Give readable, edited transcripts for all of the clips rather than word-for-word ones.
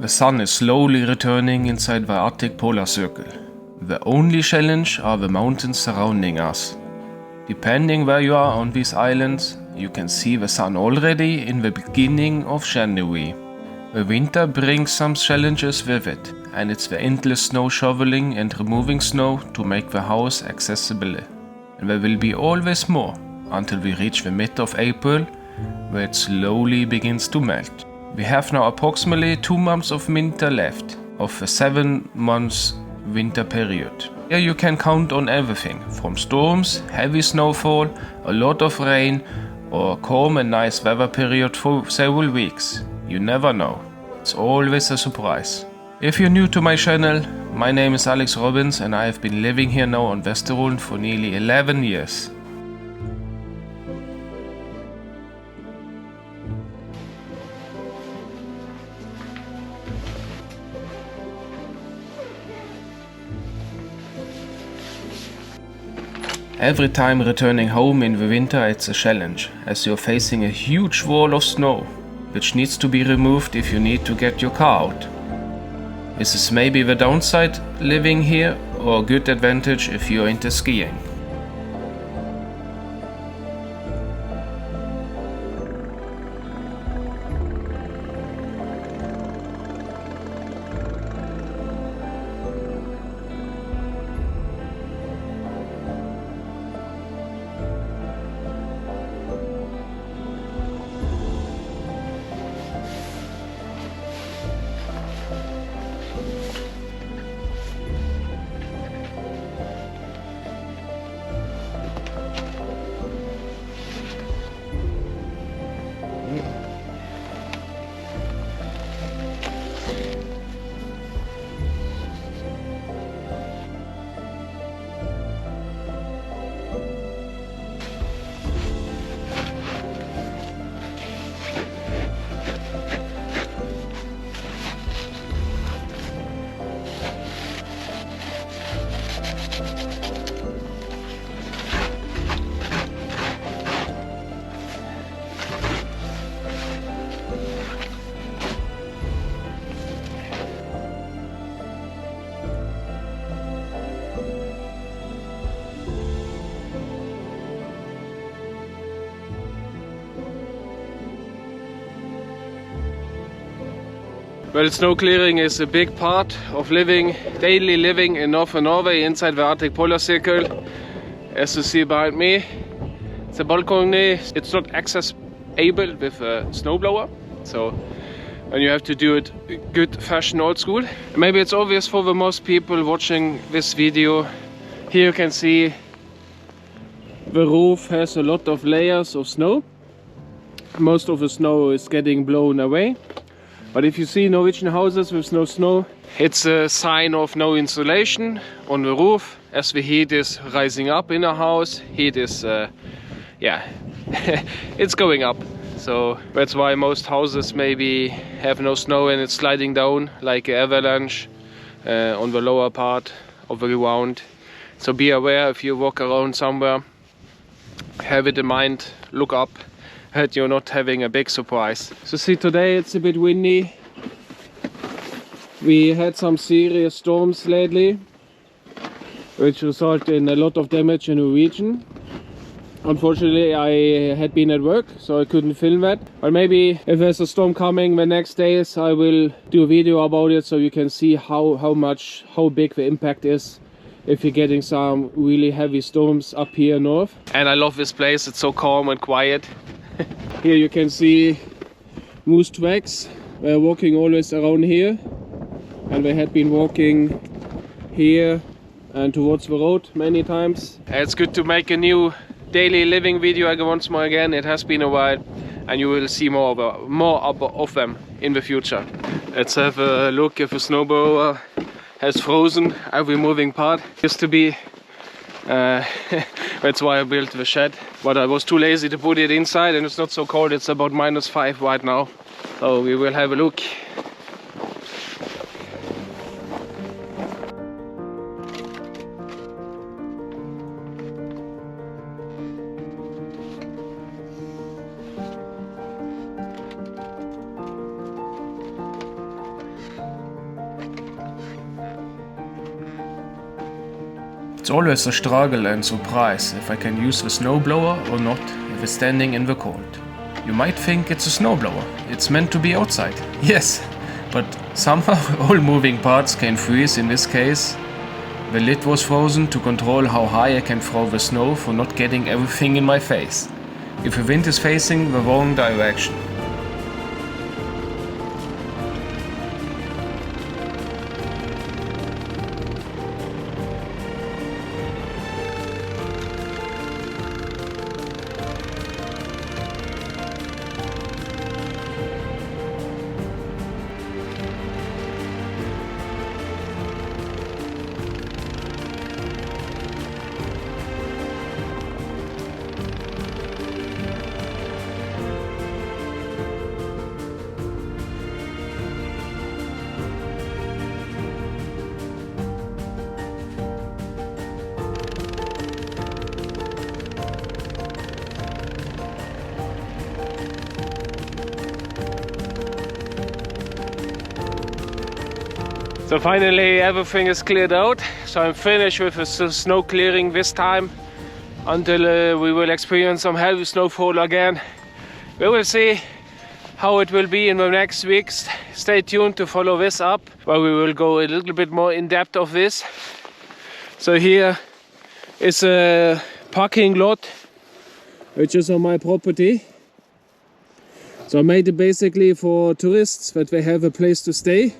The sun is slowly returning inside the Arctic polar circle. The only challenge are the mountains surrounding us. Depending where you are on these islands, you can see the sun already in the beginning of January. The winter brings some challenges with it, and it's the endless snow shoveling and removing snow to make the house accessible. And there will be always more, until we reach the mid of April, where it slowly begins to melt. We have now approximately 2 months of winter left, of the 7 months winter period. Here you can count on everything, from storms, heavy snowfall, a lot of rain, or a calm and nice weather period for several weeks. You never know. It's always a surprise. If you're new to my channel, my name is Alex Robbins and I have been living here now on Vesterålen for nearly 11 years. Every time returning home in the winter it's a challenge, as you're facing a huge wall of snow, which needs to be removed if you need to get your car out. This is maybe the downside living here, or a good advantage if you're into skiing. Well, snow clearing is a big part of daily living in Northern Norway inside the Arctic polar circle. As you see behind me, it's a balcony. It's not accessible with a snowblower, so and you have to do it good fashion old school. Maybe it's obvious for the most people watching this video. Here you can see the roof has a lot of layers of snow. Most of the snow is getting blown away. But if you see Norwegian houses with no snow, it's a sign of no insulation on the roof. As the heat is rising up in a house, heat is, it's going up. So that's why most houses maybe have no snow and it's sliding down like an avalanche on the lower part of the ground. So be aware if you walk around somewhere, have it in mind, look up, that you're not having a big surprise. So see, today it's a bit windy. We had some serious storms lately, which resulted in a lot of damage in the region. Unfortunately, I had been at work, so I couldn't film that. But maybe if there's a storm coming the next days, I will do a video about it so you can see how big the impact is if you're getting some really heavy storms up here north. And I love this place, it's so calm and quiet. Here you can see moose tracks. They're walking always around here, and they had been walking here and towards the road many times. It's good to make a new daily living video once more again. It has been a while, and you will see more of them in the future. Let's have a look if a snowblower has frozen every moving part. Used to be that's why I built the shed, but I was too lazy to put it inside, and it's not so cold. It's about -5 right now, so we will have a look. It's always a struggle and surprise if I can use the snowblower or not if it's standing in the cold. You might think it's a snowblower, it's meant to be outside. Yes, but somehow all moving parts can freeze in this case. The lid was frozen to control how high I can throw the snow for not getting everything in my face, if the wind is facing the wrong direction. So finally everything is cleared out, so I'm finished with the snow clearing this time until we will experience some heavy snowfall again. We will see how it will be in the next weeks. Stay tuned to follow this up, where we will go a little bit more in depth of this. So here is a parking lot which is on my property. So I made it basically for tourists, that they have a place to stay.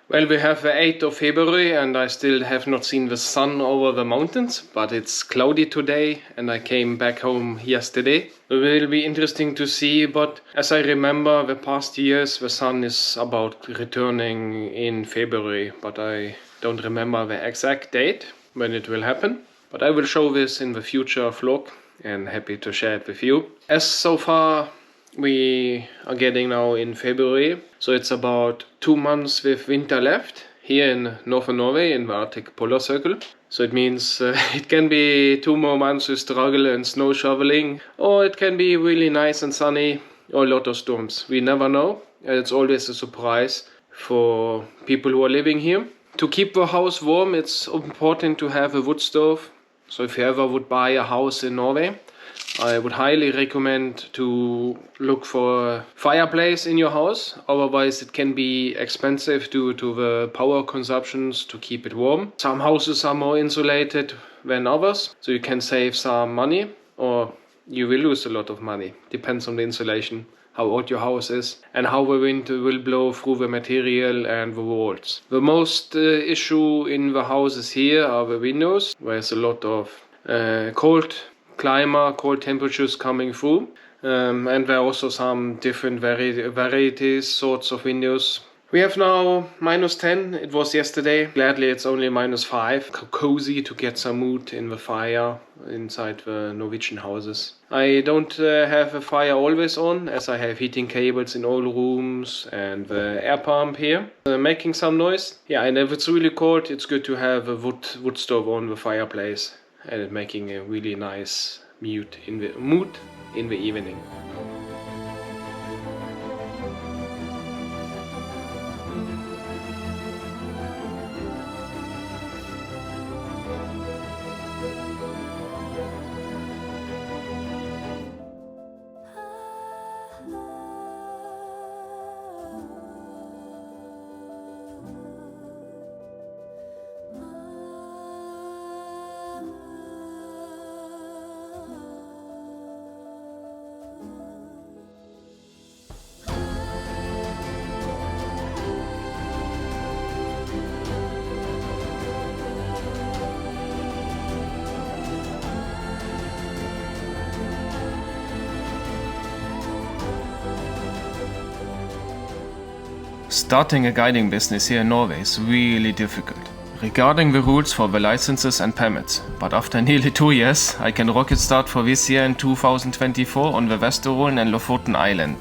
Well, we have the 8th of February and I still have not seen the sun over the mountains, but it's cloudy today and I came back home yesterday. It will be interesting to see, but as I remember the past years, the sun is about returning in February, but I don't remember the exact date when it will happen. But I will show this in the future vlog and happy to share it with you. As so far we are getting now in February, so it's about 2 months with winter left here in Northern Norway in the Arctic Polar Circle. So it means it can be 2 more months with struggle and snow shoveling, or it can be really nice and sunny, or a lot of storms. We never know, and it's always a surprise for people who are living here. To keep the house warm, it's important to have a wood stove. So if you ever would buy a house in Norway, I would highly recommend to look for a fireplace in your house. Otherwise it can be expensive due to the power consumptions to keep it warm. Some houses are more insulated than others, so you can save some money, or you will lose a lot of money. Depends on the insulation, how old your house is, and how the wind will blow through the material and the walls. The most issue in the houses here are the windows, where there's a lot of cold temperatures coming through, and there are also some different varieties, sorts of windows. We have now -10, it was yesterday. Gladly it's only -5. Cozy to get some wood in the fire inside the Norwegian houses. I don't have a fire always on, as I have heating cables in all rooms and the air pump here making some noise. Yeah, and if it's really cold, it's good to have a wood stove on the fireplace, and it making a really nice mood in the evening. Starting a guiding business here in Norway is really difficult regarding the rules for the licenses and permits, but after nearly 2 years I can rocket start for this year in 2024 on the Vesterålen and Lofoten Island.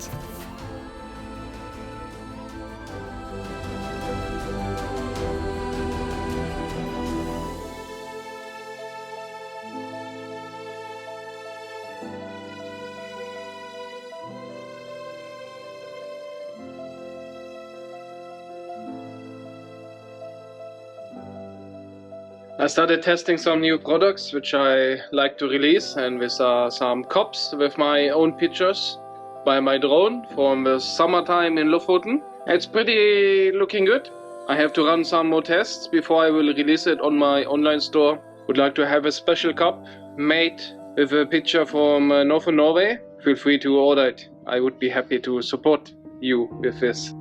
I started testing some new products which I like to release, and these are some cups with my own pictures by my drone from the summertime in Lofoten. It's pretty looking good. I have to run some more tests before I will release it on my online store. Would like to have a special cup made with a picture from Northern Norway. Feel free to order it. I would be happy to support you with this.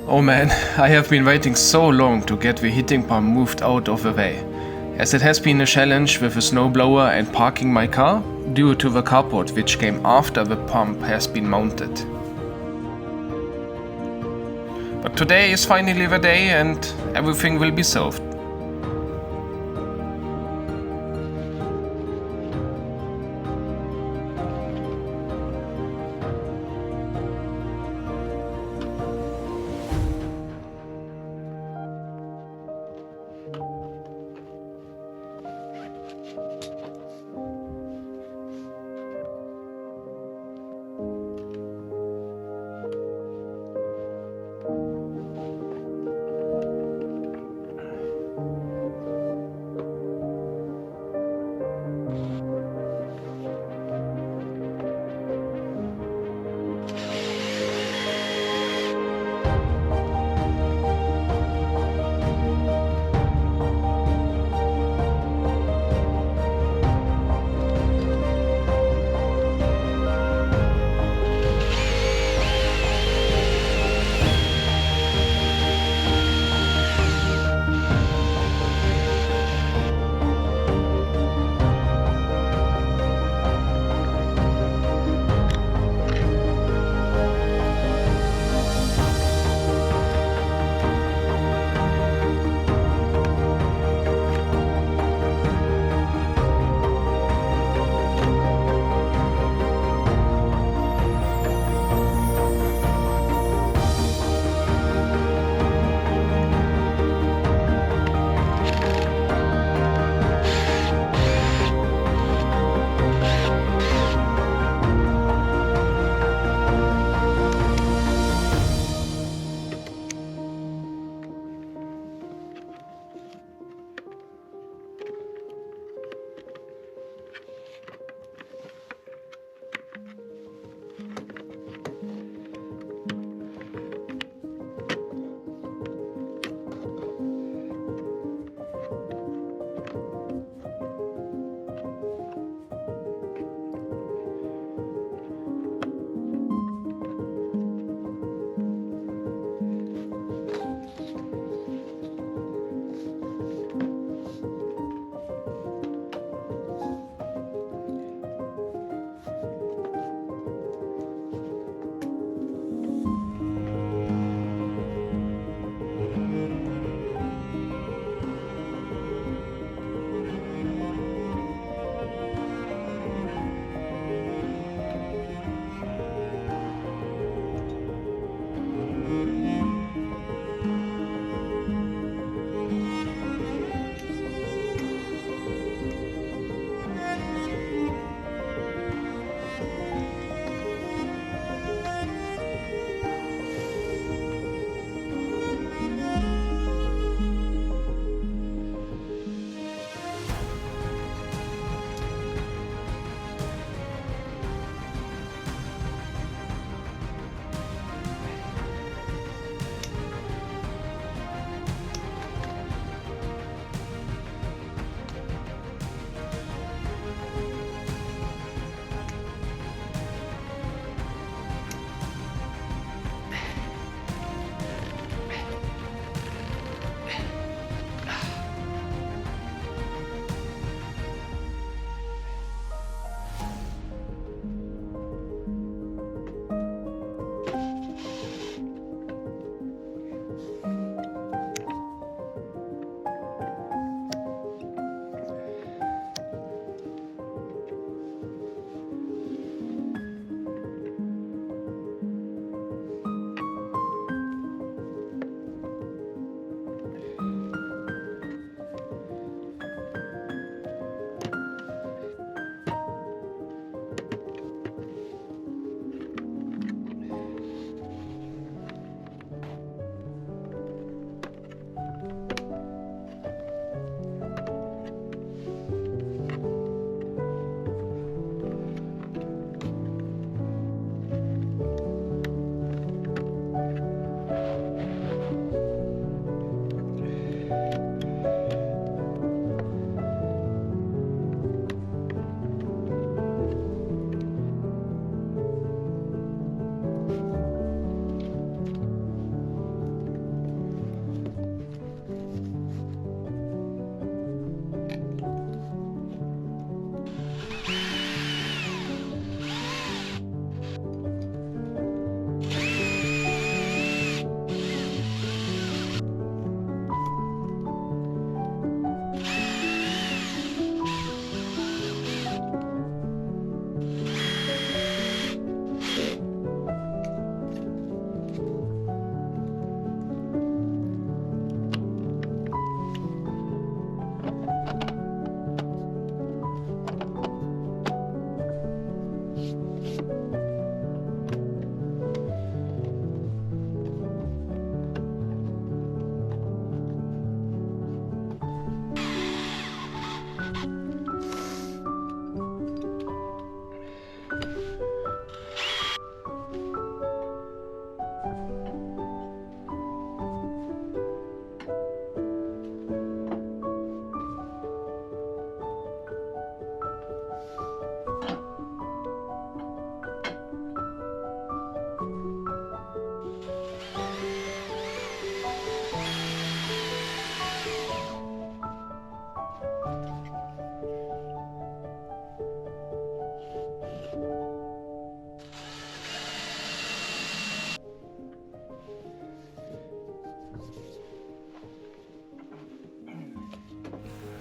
Oh man, I have been waiting so long to get the heating pump moved out of the way, as it has been a challenge with a snowblower and parking my car due to the carport which came after the pump has been mounted. But today is finally the day and everything will be solved.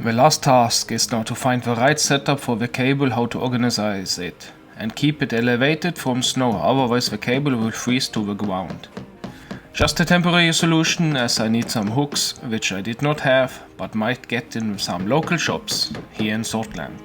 The last task is now to find the right setup for the cable, how to organize it, and keep it elevated from snow, otherwise the cable will freeze to the ground. Just a temporary solution, as I need some hooks, which I did not have, but might get in some local shops here in Sortland.